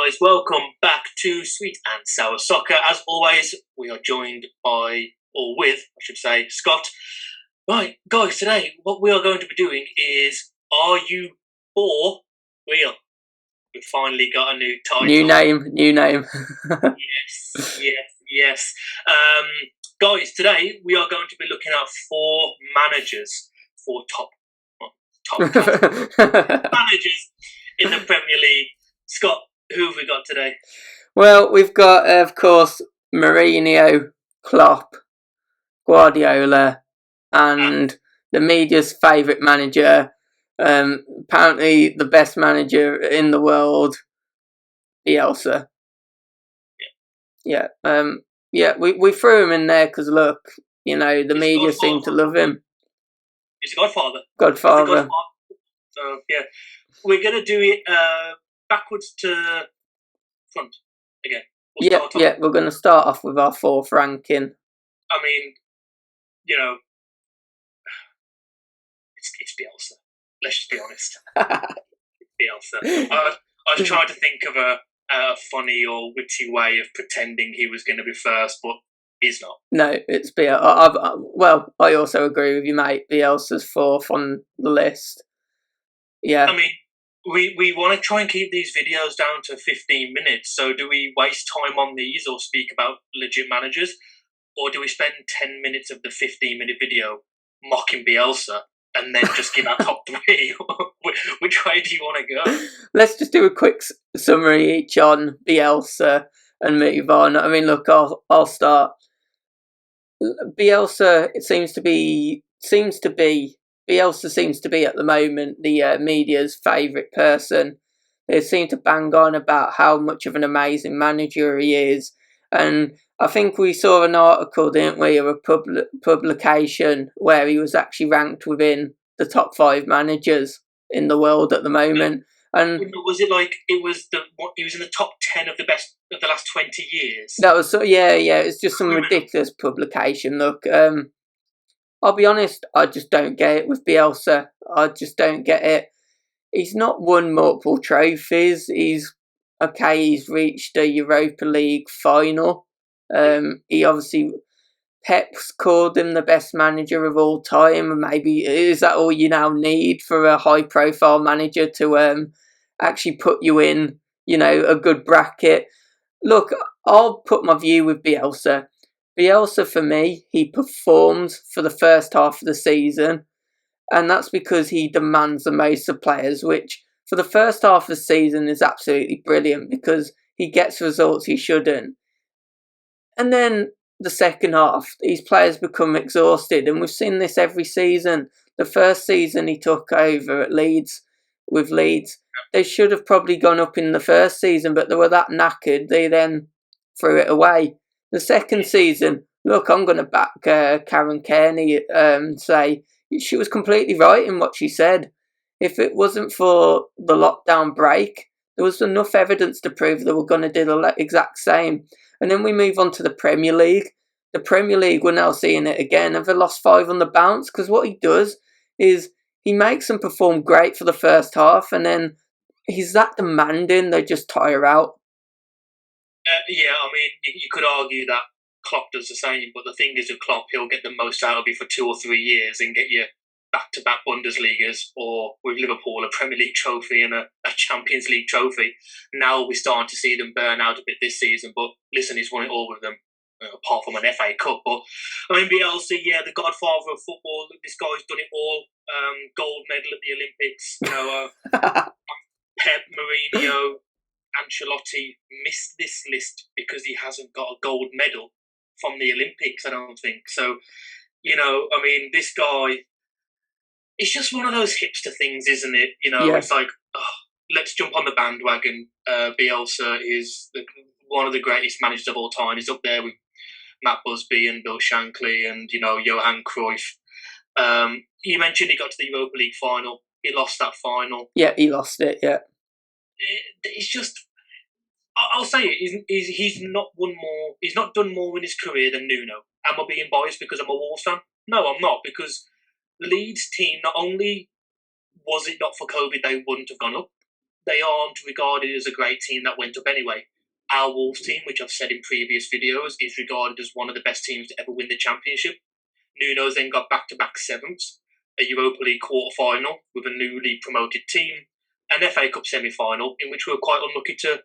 guys, welcome back to Sweet and Sour Soccer. As always, we are joined by, or with, I should say, Scott. Right, guys, today what we are going to be doing is Are You For Real? We've finally got a new title. New name. Yes. Guys, today we are going to be looking at 4 managers for top managers in the Premier League. Scott, who have we got today? Well, we've got, of course, Mourinho, Klopp, Guardiola, and the media's favourite manager, apparently the best manager in the world, Bielsa. Yeah. We threw him in there because, look, the media seem to love him. He's a godfather. Godfather. So, yeah. We're going to do it backwards to front again. We're going to start off with our 4th ranking. I mean, it's Bielsa. Let's just be honest. It's Bielsa. I was trying to think of a funny or witty way of pretending he was going to be first, but he's not. No, it's Bielsa. I also agree with you, mate. Bielsa's 4th on the list. Yeah. I mean, we want to try and keep these videos down to 15 minutes. So do we waste time on these or speak about legit managers? Or do we spend 10 minutes of the 15-minute video mocking Bielsa and then just give our top 3? Which way do you want to go? Let's just do a quick summary each on Bielsa and move on. I mean, look, I'll start. Bielsa, Bielsa seems to be at the moment the media's favourite person. They seem to bang on about how much of an amazing manager he is. And I think we saw an article, didn't we, of a publication where he was actually ranked within the top 5 managers in the world at the moment. And was it like he was in the top 10 of the best of the last 20 years? That was it's just some ridiculous publication. Look, I'll be honest, I just don't get it with Bielsa. I just don't get it. He's not won multiple trophies. He's reached a Europa League final. He obviously, Pep's called him the best manager of all time. Maybe is that all you now need for a high-profile manager to actually put you in, a good bracket? Look, I'll put my view with Bielsa. Bielsa, for me, he performs for the first half of the season, and that's because he demands the most of players, which for the first half of the season is absolutely brilliant because he gets results he shouldn't. And then the second half, these players become exhausted, and we've seen this every season. The first season he took over at Leeds, they should have probably gone up in the first season, but they were that knackered, they then threw it away. The second season, look, I'm going to back Karen Kearney, say she was completely right in what she said. If it wasn't for the lockdown break, there was enough evidence to prove they were going to do the exact same. And then we move on to the Premier League. The Premier League, we're now seeing it again. Have they lost 5 on the bounce? Because what he does is he makes them perform great for the first half, and then he's that demanding, they just tire out. I mean, you could argue that Klopp does the same, but the thing is with Klopp, he'll get the most out of you for 2 or 3 years and get you back-to-back Bundesligas, or with Liverpool, a Premier League trophy and a Champions League trophy. Now we're starting to see them burn out a bit this season, but listen, he's won it all with them, apart from an FA Cup. But I mean, Bielsa, the godfather of football, this guy's done it all. Gold medal at the Olympics, Pep, Mourinho, Ancelotti missed this list because he hasn't got a gold medal from the Olympics, I don't think. So, I mean, this guy, it's just one of those hipster things, isn't it? It's like, let's jump on the bandwagon. Bielsa is one of the greatest managers of all time. He's up there with Matt Busby and Bill Shankly and, Johan Cruyff. You mentioned he got to the Europa League final. He lost that final. Yeah, he lost it, yeah. It's just, I'll say it. He's not won more. He's not done more in his career than Nuno. Am I being biased because I'm a Wolves fan? No, I'm not. Because Leeds team, not only was it not for COVID, they wouldn't have gone up. they aren't regarded as a great team that went up anyway. Our Wolves team, which I've said in previous videos, is regarded as one of the best teams to ever win the championship. Nuno's then got back-to-back sevenths, a Europa League quarter-final with a newly promoted team, an FA Cup semi-final in which we were quite unlucky to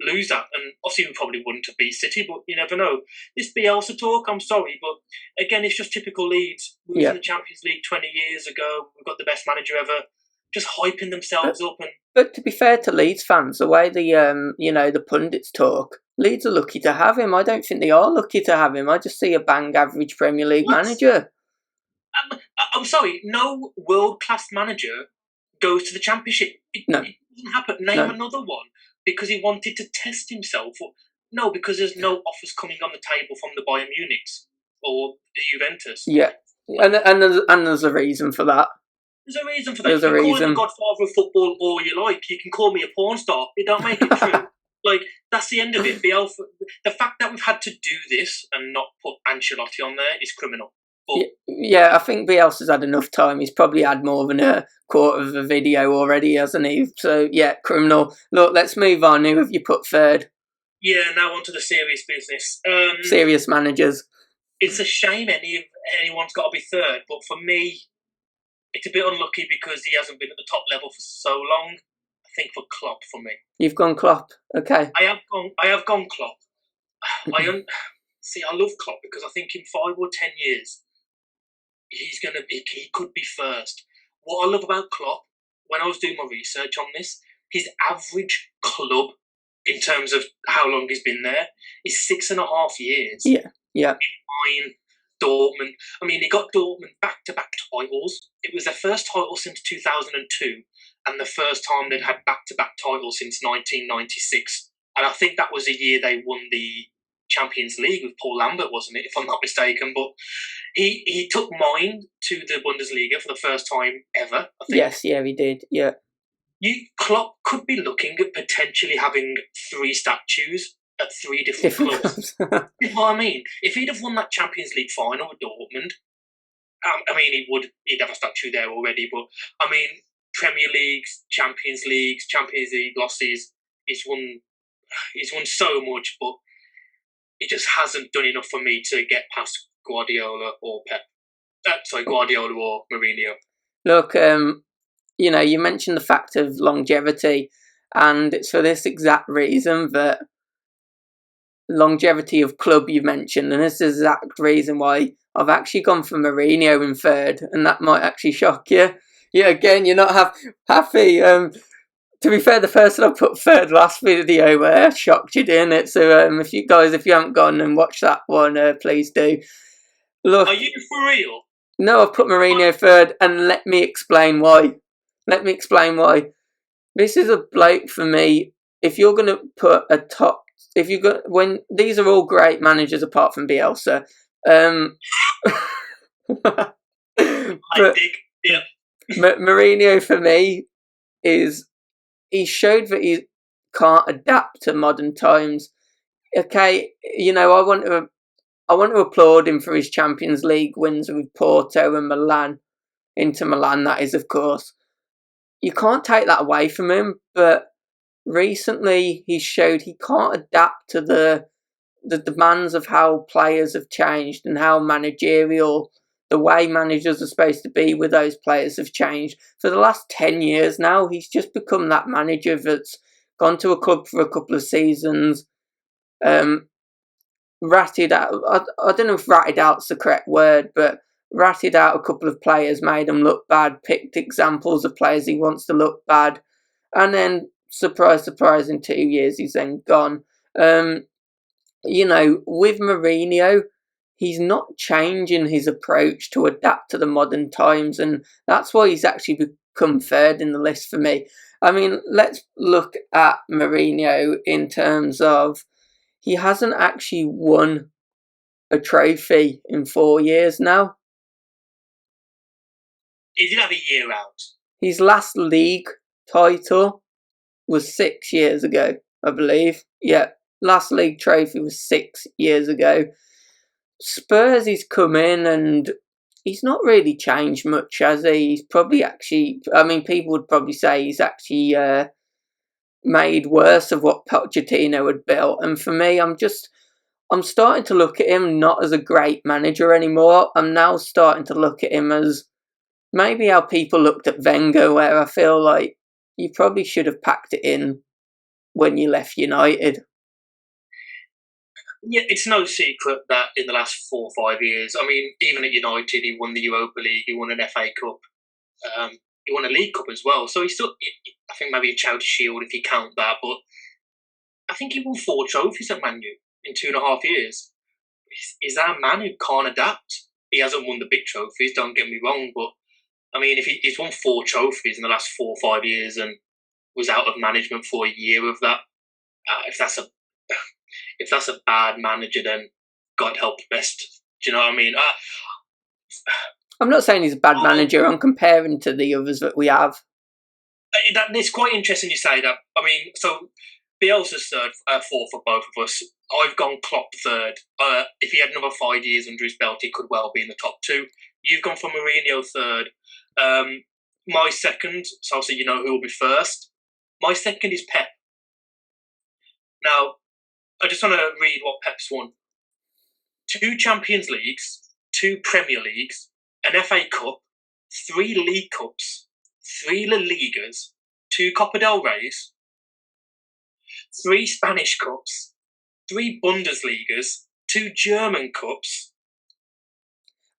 lose that. And obviously we probably wouldn't have beat City, but you never know. This Bielsa talk, I'm sorry, but again, it's just typical Leeds. We were in the Champions League 20 years ago. We've got the best manager ever. Just hyping themselves up. But to be fair to Leeds fans, the way the pundits talk, Leeds are lucky to have him. I don't think they are lucky to have him. I just see a bang average Premier League manager. I'm sorry, no world-class manager goes to the Championship. It doesn't happen. Name another one. Because he wanted to test himself. No, because there's no offers coming on the table from the Bayern Munichs or the Juventus. Yeah, and there's a reason for that. There's a reason for that. You can call me Godfather of football all you like. You can call me a porn star. It don't make it true. That's the end of it. Bielsa, the fact that we've had to do this and not put Ancelotti on there is criminal. Yeah, I think Bielsa's had enough time. He's probably had more than a quarter of a video already, hasn't he? So, yeah, criminal. Look, let's move on. Who have you put third? Yeah, now on to the serious business. Serious managers. It's a shame anyone's got to be third, but for me, it's a bit unlucky because he hasn't been at the top level for so long. I think for Klopp, for me. You've gone Klopp, okay. I have gone Klopp. I love Klopp because I think in 5 or 10 years, he could be first. What I love about Klopp, when I was doing my research on this, his average club, in terms of how long he's been there, is 6.5 years. Yeah. Fine. Dortmund. I mean, he got Dortmund back-to-back titles. It was their first title since 2002, and the first time they'd had back-to-back titles since 1996. And I think that was the year they won the Champions League with Paul Lambert, wasn't it, if I'm not mistaken? But he took mine to the Bundesliga for the first time ever, I think. Yes, yeah, he did, yeah. Klopp could be looking at potentially having 3 statues at 3 different clubs. You know what I mean? If he'd have won that Champions League final with Dortmund, he'd have a statue there already, but I mean, Premier Leagues, Champions League losses, he's won so much, but he just hasn't done enough for me to get past Guardiola or Guardiola or Mourinho. Look, you mentioned the fact of longevity, and it's for this exact reason that longevity of club you mentioned, and this is the exact reason why I've actually gone for Mourinho in third, and that might actually shock you. Yeah, again, you're not happy. To be fair, the person I put third last video shocked you, didn't it? So if you haven't gone and watched that one, please do. Look, are you for real? No, I've put Mourinho third, and let me explain why. This is a bloke for me. If you're going to put a top, when these are all great managers apart from Bielsa, but Mourinho for me he showed that he can't adapt to modern times. Okay, I want to applaud him for his Champions League wins with Porto and Milan. Inter Milan, that is, of course. You can't take that away from him, but recently he showed he can't adapt to the demands of how players have changed and how managerial, the way managers are supposed to be with those players have changed. For the last 10 years now, he's just become that manager that's gone to a club for a couple of seasons, ratted out, I don't know if ratted out's the correct word, but ratted out a couple of players, made them look bad, picked examples of players he wants to look bad, and then, surprise, in 2 years he's then gone. With Mourinho, he's not changing his approach to adapt to the modern times, and that's why he's actually become third in the list for me. I mean, let's look at Mourinho in terms of he hasn't actually won a trophy in 4 years now. He did have a year out. His last league title was 6 years ago, I believe. Yeah, last league trophy was 6 years ago. Spurs, he's come in and he's not really changed much, has he? He's probably actually, people would probably say he's actually made worse of what Pochettino had built. And for me, I'm starting to look at him not as a great manager anymore. I'm now starting to look at him as maybe how people looked at Wenger, where I feel like you probably should have packed it in when you left United. Yeah, it's no secret that in the last 4 or 5 years, I mean, even at United, he won the Europa League, he won an FA Cup, he won a League Cup as well. So he's still, I think maybe a Charity Shield if you count that, but I think he won 4 trophies at Man U in 2.5 years. He's that man who can't adapt. He hasn't won the big trophies, don't get me wrong, but I mean, if he's won 4 trophies in the last 4 or 5 years and was out of management for a year of that, if that's a bad manager, then God help the best. Do you know what I mean? I'm not saying he's a bad manager. I'm comparing to the others that we have. It's quite interesting you say that. I mean, so Bielsa's third, fourth for both of us. I've gone Klopp third. If he had another 5 years under his belt, he could well be in the top 2. You've gone for Mourinho third. My second, so obviously you know who will be first. My second is Pep. Now, I just want to read what Pep's won. 2 Champions Leagues, 2 Premier Leagues, an FA Cup, 3 League Cups, 3 La Ligas, 2 Copa del Reys, 3 Spanish Cups, 3 Bundesligas, 2 German Cups,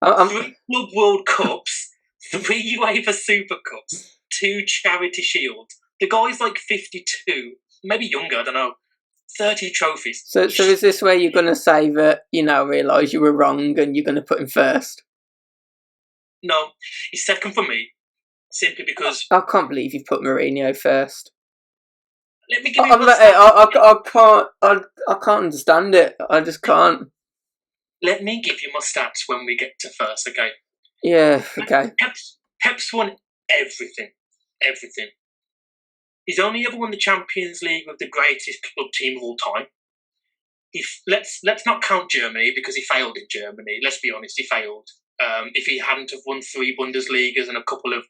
3 Club World Cups, 3 UEFA Super Cups, 2 Charity Shields. The guy's like 52, maybe younger, I don't know. 30 trophies. So is this where you're going to say that you now realise you were wrong and you're going to put him first? No, he's second for me, simply because I can't believe you put Mourinho first. Let me give you I can't understand it. I just can't. Let me give you my stats when we get to first, okay? Yeah, okay. Pep's won everything. Everything. He's only ever won the Champions League with the greatest club team of all time. Let's not count Germany because he failed in Germany. Let's be honest, he failed. If he hadn't have won 3 Bundesligas and a couple of,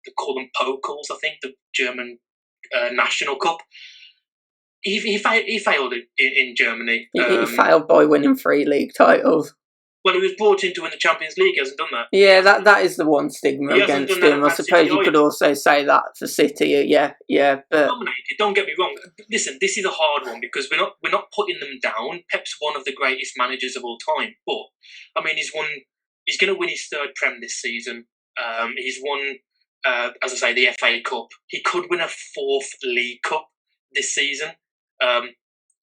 they call them Pokals, I think, the German National Cup, he failed in Germany. He failed by winning 3 league titles. Well, he was brought in to win the Champions League. He hasn't done that. Yeah, that is the one stigma against him. I suppose you could also say that for City. Yeah. But dominated. Don't get me wrong. Listen, this is a hard one because we're not putting them down. Pep's one of the greatest managers of all time. But I mean, he's going to win his 3rd Prem this season. He's won, as I say, the FA Cup. He could win a 4th League Cup this season.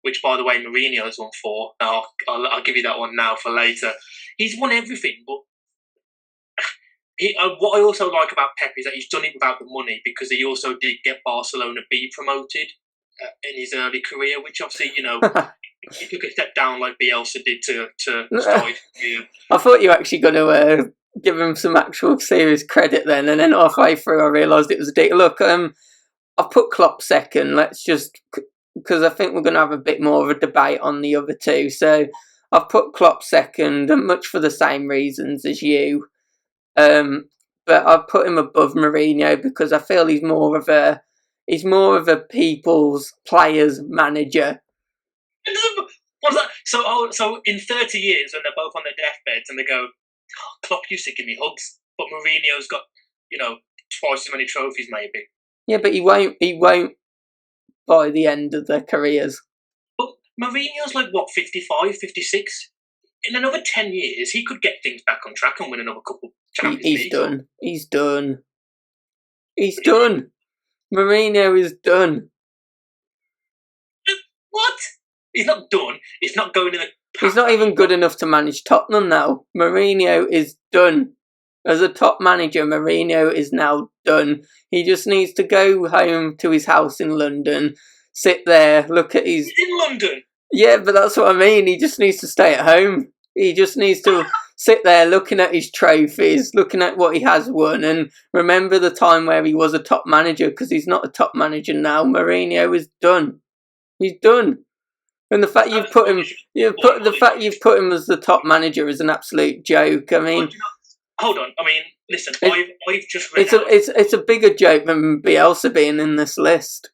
Which, by the way, Mourinho has won 4. Now, I'll give you that one now for later. He's won everything, but what I also like about Pep is that he's done it without the money because he also did get Barcelona B promoted in his early career, which obviously, you know, he took a step down like Bielsa did to start his career. I thought you were actually going to give him some actual serious credit then, and then halfway through I realised it was a dig. Look, I've put Klopp second. Let's just... because I think we're going to have a bit more of a debate on the other 2. So I've put Klopp second, and much for the same reasons as you. But I've put him above Mourinho because I feel he's more of a people's players manager. What's that? So in 30 years when they're both on their deathbeds and they go, oh, Klopp used to give me hugs, but Mourinho's got, you know, twice as many trophies maybe. Yeah, but he won't by the end of their careers. But Mourinho's like, what, 55, 56? In another 10 years, he could get things back on track and win another couple Champions Leagues. He's done. Mourinho is done. What? He's not done. He's not going in a... He's not even good enough to manage Tottenham now. Mourinho is done. As a top manager, Mourinho is now done. He just needs to go home to his house in London, sit there, look at his... He's in London? Yeah, but that's what I mean. He just needs to stay at home. He just needs to sit there looking at his trophies, looking at what he has won, and remember the time where he was a top manager, because he's not a top manager now. Mourinho is done. He's done. And the fact you've put him as the top manager is an absolute joke. I mean... Hold on. I mean, listen, I've just read it's a bigger joke than Bielsa being in this list.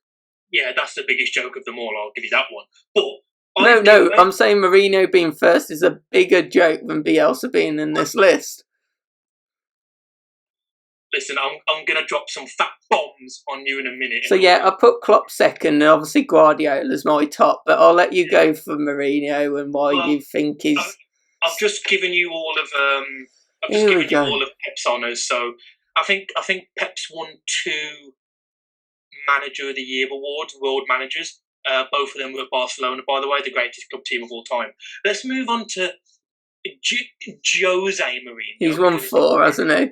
Yeah, that's the biggest joke of them all. I'll give you that one. But no, I'm saying Mourinho being first is a bigger joke than Bielsa being in this list. Listen, I'm going to drop some fat bombs on you in a minute. So yeah, I put Klopp second, and obviously Guardiola's my top. But I'll let you go for Mourinho and why you think he's. I've just given you all of Pep's honours. So I think Pep's won 2 Manager of the Year awards, world managers. Both of them were at Barcelona, by the way, the greatest club team of all time. Let's move on to Jose Mourinho. He's won 4, hasn't he?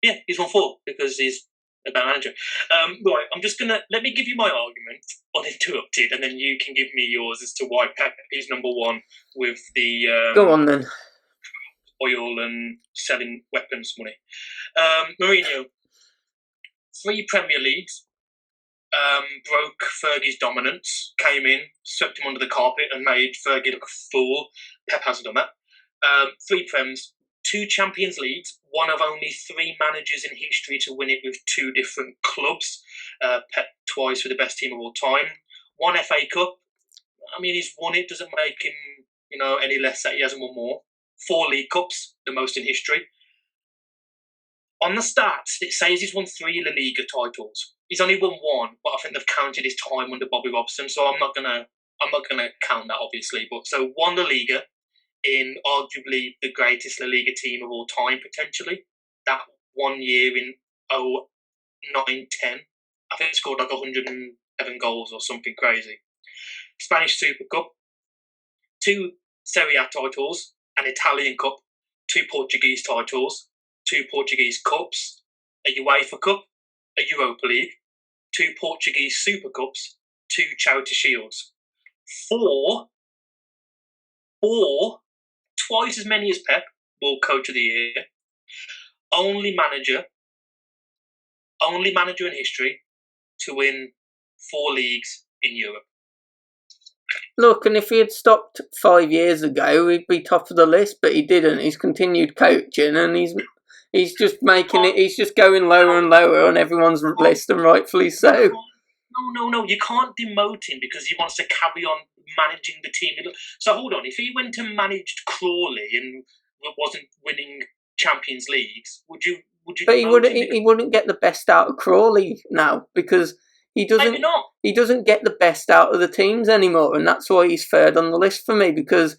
Yeah, he's won 4 because he's a bad manager. Right, I'm just gonna let me give you my argument uninterrupted, and then you can give me yours as to why Pep is number 1 with the go on then. Oil and selling weapons money. Mourinho, 3 Premier Leagues, broke Fergie's dominance, came in, swept him under the carpet, and made Fergie look a fool. Pep hasn't done that. 3 Prems, 2 Champions Leagues, one of only 3 managers in history to win it with 2 different clubs. Pep twice for the best team of all time. 1 FA Cup. I mean, he's won it. Doesn't make him, any less that he hasn't won more. 4 League Cups, the most in history. On the stats, it says he's won 3 La Liga titles. He's only won 1, but I think they've counted his time under Bobby Robson, so I'm not gonna count that, obviously. But so 1 La Liga in arguably the greatest La Liga team of all time, potentially. That 1 year in 09-10, I think he scored like 111 goals or something crazy. Spanish Super Cup, 2 Serie A titles, an Italian Cup, 2 Portuguese titles, 2 Portuguese Cups, a UEFA Cup, a Europa League, 2 Portuguese Super Cups, 2 Charity Shields. 4, twice as many as Pep, World Coach of the Year. Only manager in history to win 4 leagues in Europe. Look, and if he had stopped 5 years ago, he'd be top of the list, but he didn't. He's continued coaching, and he's just making it. He's just going lower and lower on everyone's list, and rightfully so. No, you can't demote him because he wants to carry on managing the team. So hold on, if he went and managed Crawley and wasn't winning Champions Leagues, would you? But he wouldn't get the best out of Crawley now because he doesn't. Maybe not. He doesn't get the best out of the teams anymore, and that's why he's 3rd on the list for me because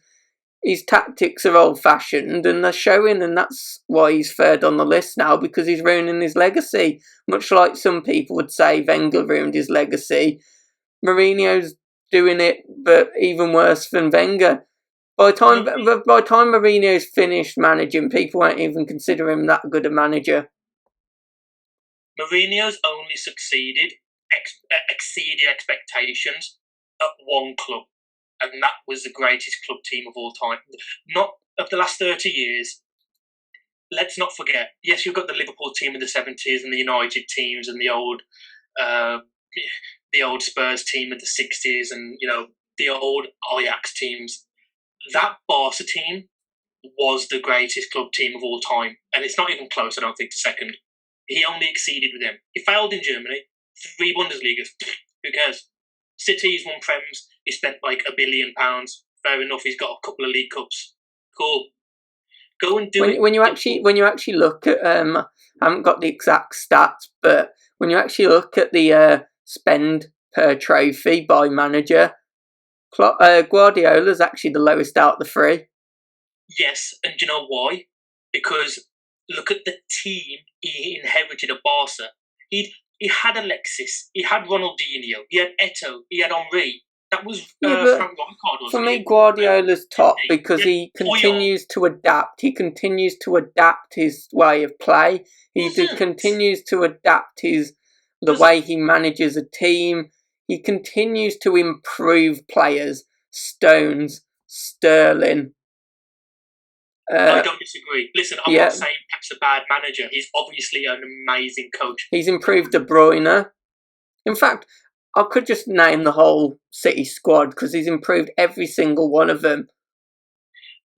his tactics are old-fashioned and they're showing, and that's why he's 3rd on the list now because he's ruining his legacy. Much like some people would say Wenger ruined his legacy, Mourinho's doing it, but even worse than Wenger. By the time Mourinho's finished managing, people won't even consider him that good a manager. Mourinho's only exceeded expectations at 1 club, and that was the greatest club team of all time. Not of the last 30 years. Let's not forget, yes, you've got the Liverpool team of the 70s and the United teams and the old Spurs team of the 60s and, the old Ajax teams. That Barca team was the greatest club team of all time, and it's not even close, I don't think, to second. He only exceeded with them. He failed in Germany, 3 Bundesligas, who cares? City's won Prems, he spent like £1 billion. Fair enough, he's got a couple of League Cups. Cool. Go and do it. When you actually look at, I haven't got the exact stats, but when you actually look at the spend per trophy by manager, Guardiola's actually the lowest out of the 3. Yes, and do you know why? Because look at the team he inherited at Barca. He had Alexis, he had Ronaldinho, he had Eto'o, he had Henry. That was Frank Rijkaard, wasn't for me, Guardiola's top because he continues to adapt. He continues to adapt his way of play. He continues to adapt the way he manages a team. He continues to improve players. Stones, Sterling. I don't disagree. Listen, I'm not saying Pep's a bad manager. He's obviously an amazing coach. He's improved De Bruyne. In fact, I could just name the whole City squad because he's improved every single one of them.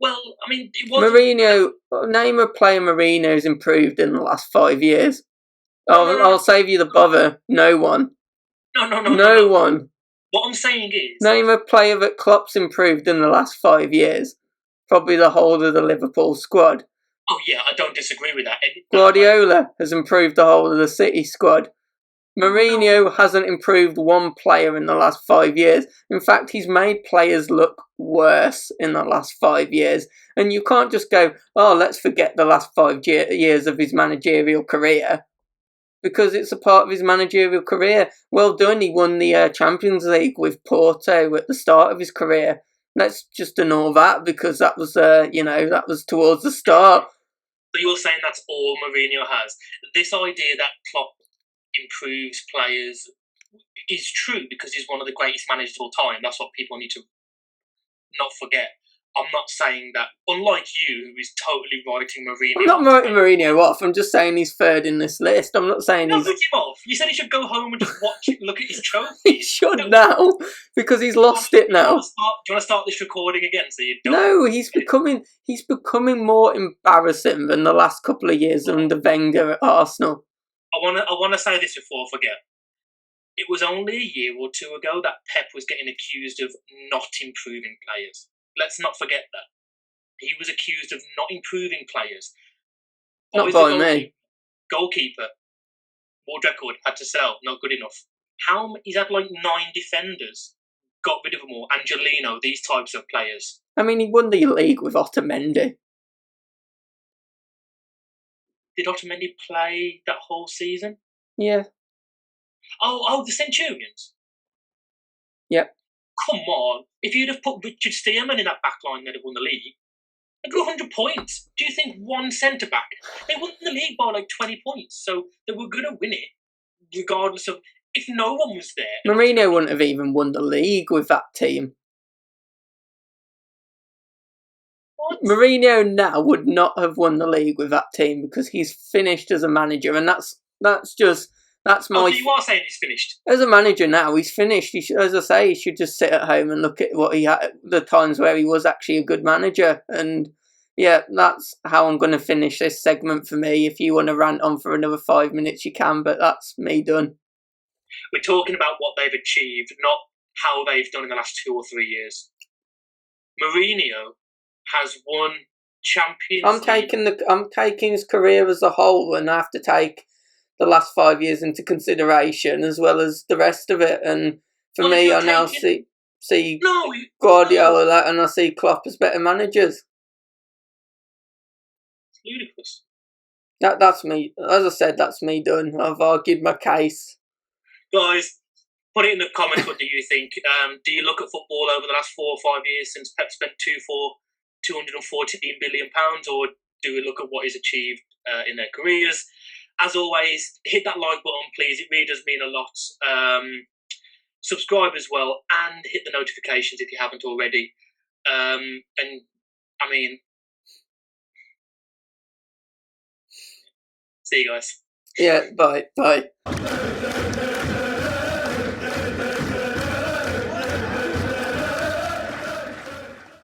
Well, I mean, Mourinho, name a player Mourinho's improved in the last 5 years. I'll save you the bother. No one. No one. What I'm saying is... Name a player that Klopp's improved in the last 5 years. Probably the whole of the Liverpool squad. Oh, yeah, I don't disagree with that. Guardiola has improved the whole of the City squad. Mourinho hasn't improved one player in the last 5 years. In fact, he's made players look worse in the last 5 years. And you can't just go, oh, let's forget the last 5 years of his managerial career. Because it's a part of his managerial career. Well done, he won the Champions League with Porto at the start of his career. Let's just ignore that because that was, that was towards the start. So you're saying that's all Mourinho has? This idea that Klopp improves players is true because he's one of the greatest managers of all time. That's what people need to not forget. I'm not saying that, unlike you, who is totally writing Mourinho. I'm not writing Mourinho off. I'm just saying he's third in this list. I'm not saying he's... Put him off. You said he should go home and just watch it, look at his trophy. He should now because he's lost it now. Do you want to start this recording again so you don't? No, he's becoming more embarrassing than the last couple of years under Wenger at Arsenal. I want to say this before I forget. It was only a year or two ago that Pep was getting accused of not improving players. Let's not forget that. He was accused of not improving players. Not by me. Goalkeeper. World record, had to sell, not good enough. He's had like 9 defenders. Got rid of them all. Angelino, these types of players. I mean, he won the league with Otamendi. Did Otamendi play that whole season? Yeah. Oh, the Centurions? Yep. Come on. If you'd have put Richard Stearman in that back line, they'd have won the league. They got 100 points. Do you think one centre-back? They won the league by like 20 points, so they were going to win it, regardless of if no one was there. Mourinho wouldn't have even won the league with that team. What? Mourinho now would not have won the league with that team because he's finished as a manager, and that's my... So you are saying he's finished? As a manager now, he's finished. As I say, he should just sit at home and look at what he had, the times where he was actually a good manager. And yeah, that's how I'm going to finish this segment for me. If you want to rant on for another 5 minutes, you can, but that's me done. We're talking about what they've achieved, not how they've done in the last 2 or 3 years. Mourinho has won Champions League. I'm taking his career as a whole, and I have to take the last 5 years into consideration as well as the rest of it. And for me, I now see Guardiola and I see Klopp as better managers. It's ludicrous. That's me. As I said, that's me done. I've argued my case. Guys, put it in the comments. What do you think? Do you look at football over the last 4 or 5 years since Pep spent £214 billion, or do we look at what he's achieved in their careers? As always, hit that like button, please. It really does mean a lot. Subscribe as well, and hit the notifications if you haven't already. And I mean, see you guys. Yeah, bye.